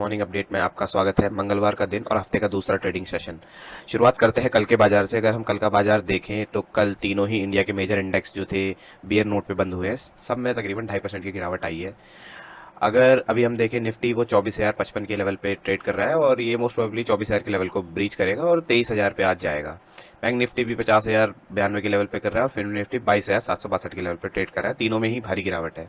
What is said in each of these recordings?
Morning update में आपका स्वागत है। मंगलवार का दिन और हफ्ते का दूसरा ट्रेडिंग सेशन। शुरुआत करते हैं कल के बाजार से। अगर हम कल का बाजार देखें तो कल तीनों ही इंडिया के मेजर इंडेक्स जो थे बियर नोट पे बंद हुए हैं। सब में तकरीबन 2.5% की गिरावट आई है। अगर अभी हम देखें निफ्टी वो 24,055 के लेवल पे ट्रेड कर रहा है और ये मोस्ट प्रोबेबली 24,000 के लेवल को ब्रीच करेगा और 23,000 पे आज जाएगा। बैंक निफ्टी भी 50,092 के लेवल पे कर रहा है और फिर निफ्टी 22,762 के लेवल पे ट्रेड कर रहा है। तीनों में ही भारी गिरावट है।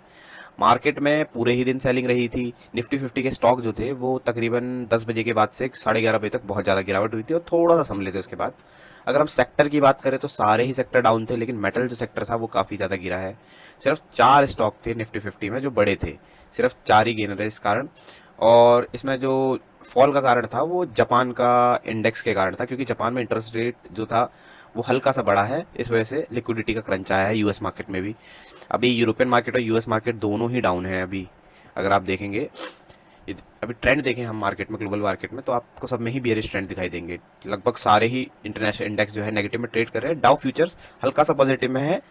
मार्केट में पूरे ही दिन सेलिंग रही थी। निफ्टी 50 के स्टॉक जो थे वो तकरीबन 10 बजे के बाद से 11:30 बजे तक बहुत ज़्यादा गिरावट हुई थी और थोड़ा सा संभले थे उसके बाद। अगर हम सेक्टर की बात करें तो सारे ही सेक्टर डाउन थे, लेकिन मेटल जो सेक्टर था वो काफ़ी ज़्यादा गिरा है। सिर्फ 4 स्टॉक थे निफ्टी 50 में जो बड़े थे, सिर्फ 4 ही गेनर है इस कारण। और इसमें जो फॉल का कारण था वो जापान का इंडेक्स के कारण था, क्योंकि जापान में इंटरेस्ट रेट जो था वो हल्का सा बढ़ा है। इस वजह से लिक्विडिटी का क्रंच आया है यूएस मार्केट में भी। अभी यूरोपियन मार्केट और यूएस मार्केट दोनों ही डाउन है अभी। अगर आप देखेंगे अभी ट्रेंड देखें हम मार्केट में, ग्लोबल मार्केट में, तो आपको सब में ही बेयरिश ट्रेंड दिखाई देंगे। लगभग सारे ही इंटरनेशनल इंडेक्स जो है नेगेटिव में ट्रेड कर रहे हैं। डाउ फ्यूचर्स हल्का सा पॉजिटिव में है,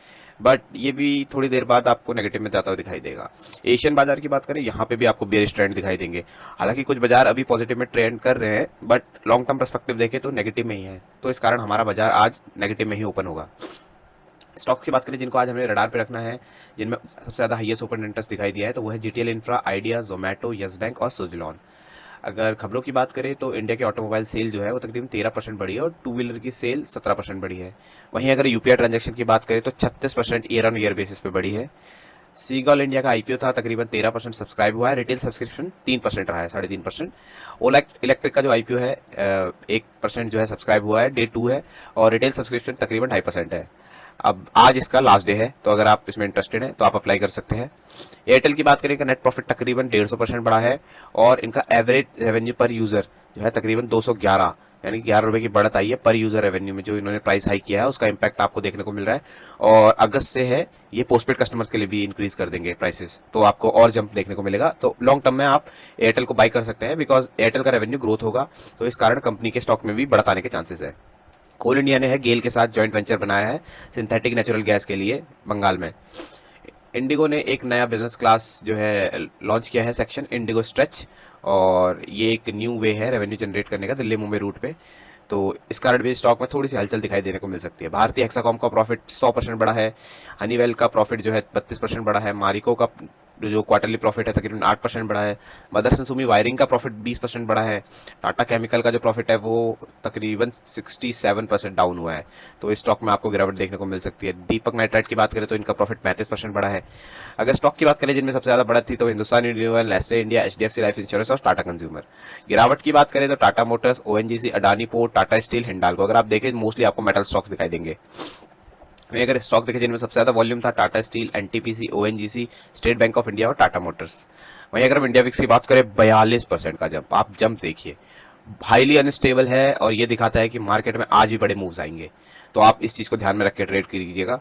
बट ये भी थोड़ी देर बाद आपको नेगेटिव में जाता हुआ दिखाई देगा। एशियन बाजार की बात करें, यहाँ पे भी आपको बेयरिश ट्रेंड दिखाई देंगे। हालांकि कुछ बाजार अभी पॉजिटिव में ट्रेंड कर रहे हैं, बट लॉन्ग टर्म पर्सपेक्टिव देखें तो नेगेटिव में ही है। तो इस कारण हमारा बाजार आज नेगेटिव में ही ओपन होगा। स्टॉक्स की बात करें जिनको आज हमें रडार पे रखना है, जिनमें सबसे ज़्यादा हाईएस्ट ओपन इंटरेस्ट दिखाई दिया है, तो वो है GTL infra, idea, Zomato, yes bank और सुजलॉन। अगर खबरों की बात करें तो इंडिया की ऑटोमोबाइल सेल जो है वो तकरीबन 13% बढ़ी है और टू व्हीलर की सेल 17% बढ़ी है। वहीं अगर यूपीआई ट्रांजैक्शन की बात करें तो 36% ईयर ऑन ईयर बेसिस पे बढ़ी है। सीगॉल इंडिया का आईपीओ था, तकरीबन 13% सब्सक्राइब हुआ है। रिटेल सब्सक्रिप्शन 3% रहा है, 3.5%। ओला इलेक्ट्रिक का जो आईपीओ है 1% जो है सब्सक्राइब हुआ है, डे 2 है, और रिटेल सब्सक्रिप्शन तकरीबन 2.5% है। अब आज इसका लास्ट डे है, तो अगर आप इसमें इंटरेस्टेड हैं तो आप अप्लाई कर सकते हैं। एयरटेल की बात करें, इनका नेट प्रॉफिट तकरीबन 150% बढ़ा है और इनका एवरेज रेवेन्यू पर यूजर जो है तकरीबन 211, यानी 11 रुपए की बढ़त आई है पर यूजर रेवेन्यू में। जो इन्होंने प्राइस हाइक किया है उसका इम्पैक्ट आपको देखने को मिल रहा है। और अगस्त से है ये पोस्टपेड कस्टमर्स के लिए भी इंक्रीज कर देंगे प्राइसेस, तो आपको और जंप देखने को मिलेगा। तो लॉन्ग टर्म में आप एयरटेल को बाई कर सकते हैं, बिकॉज एयरटेल का रेवेन्यू ग्रोथ होगा, तो इस कारण कंपनी के स्टॉक में भी बढ़त आने के चांसेस है। कोल इंडिया ने है गेल के साथ जॉइंट वेंचर बनाया है सिंथेटिक नेचुरल गैस के लिए बंगाल में। इंडिगो ने एक नया बिजनेस क्लास जो है लॉन्च किया है, सेक्शन इंडिगो स्ट्रेच, और ये एक न्यू वे है रेवेन्यू जनरेट करने का दिल्ली मुंबई रूट पे। तो इस कारण भी स्टॉक में थोड़ी सी हलचल दिखाई देने को मिल सकती है। भारतीय हेक्साकॉम का प्रॉफिट 100% बढ़ा है। हनीवेल का प्रॉफिट जो है 32% बढ़ा है। मारिको का जो क्वार्टरली प्रॉफिट है तकरीबन 8% बढ़ा है। मदरसन सुमी वायरिंग का प्रॉफिट 20% बढ़ा है। टाटा केमिकल का जो प्रॉफिट है वो तकरीबन 67% डाउन हुआ है, तो इस स्टॉक में आपको गिरावट देखने को मिल सकती है। दीपक नाइट्राइट की बात करें तो इनका प्रॉफिट 35% बढ़ा है। अगर स्टॉक की बात करें जिनमें सबसे ज़्यादा बढ़त थी तो Hindustan Unilever, Nestle India, HDFC life insurance और टाटा कंज्यूमर। गिरावट की बात करें तो Tata Motors, ONGC, Adani port, Tata steel, Hindalco. अगर आप देखें मोस्टली आपको मेटल स्टॉक्स दिखाई देंगे। वहीं अगर स्टॉक देखें जिनमें सबसे ज्यादा वॉल्यूम था, Tata steel, NTPC, ONGC, state bank of India और टाटा मोटर्स। वहीं अगर हम इंडिया विक्स की बात करें, 42% का जंप। आप जंप देखिए, हाईली अनस्टेबल है और ये दिखाता है कि मार्केट में आज भी बड़े मूव्स आएंगे, तो आप इस चीज को ध्यान में रख के ट्रेड कीजिएगा।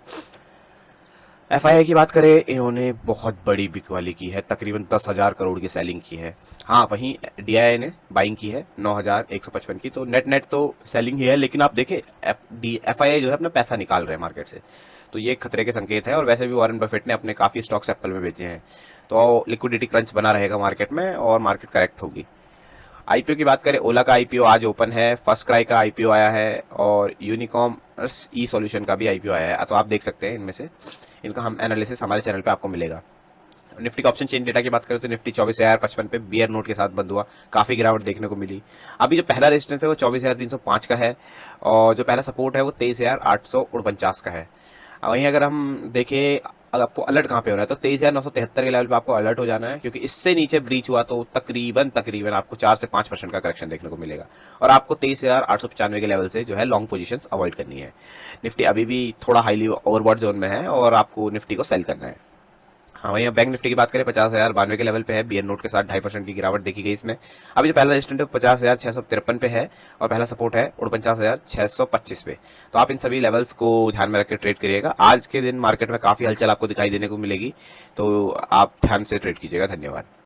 एफआईआई की बात करें, इन्होंने बहुत बड़ी बिक वाली की है, तकरीबन 10,000 करोड़ की सेलिंग की है। हाँ, वहीं डीआईआई ने बाइंग की है 9,155 की, तो नेट नेट तो सेलिंग ही है। लेकिन आप देखें एफआईआई जो है अपना पैसा निकाल रहे हैं मार्केट से, तो ये खतरे के संकेत है। और वैसे भी वॉरेन बफेट ने अपने काफ़ी स्टॉक्स एप्पल में बेचे हैं, तो लिक्विडिटी क्रंच बना रहेगा मार्केट में और मार्केट करेक्ट होगी। आईपीओ की बात करें, ओला का आईपीओ आज ओपन है, फर्स्ट क्राई का आईपीओ आया है और यूनिकॉमर्स ई सॉल्यूशन का भी आईपीओ आया है, तो आप देख सकते हैं इनमें से। इनका हम एनालिसिस हमारे चैनल पे आपको मिलेगा। निफ्टी का ऑप्शन चेन डेटा की बात करें तो निफ्टी 24,055 पे बियर नोट के साथ बंद हुआ, काफी गिरावट देखने को मिली। अभी जो पहला रेजिस्टेंस है वो 24,305 का है और जो पहला सपोर्ट है वो 23,849 का है। वहीं अगर हम देखें आपको अलर्ट कहाँ पे होना है, तो 23,973 के लेवल पे आपको अलर्ट हो जाना है, क्योंकि इससे नीचे ब्रीच हुआ तो तकरीबन तकरीबन आपको 4 से 5% का करेक्शन देखने को मिलेगा और आपको 23,895 के लेवल से जो है लॉन्ग पोजीशंस अवॉइड करनी है। निफ्टी अभी भी थोड़ा हाईली ओवरबॉट जोन में है और आपको निफ्टी को सेल करना है। हाँ, वहीं बैंक निफ्टी की बात करें 50,092 के लेवल पे है, बियर नोट के साथ 2.5% की गिरावट देखी गई इसमें। अभी जो पहला रेजिस्टेंस है 50,653 पे है और पहला सपोर्ट है 49,625 पे, तो आप इन सभी लेवल्स को ध्यान में रख के ट्रेड करिएगा। आज के दिन मार्केट में काफी हलचल आपको दिखाई देने को मिलेगी, तो आप ध्यान से ट्रेड कीजिएगा। धन्यवाद।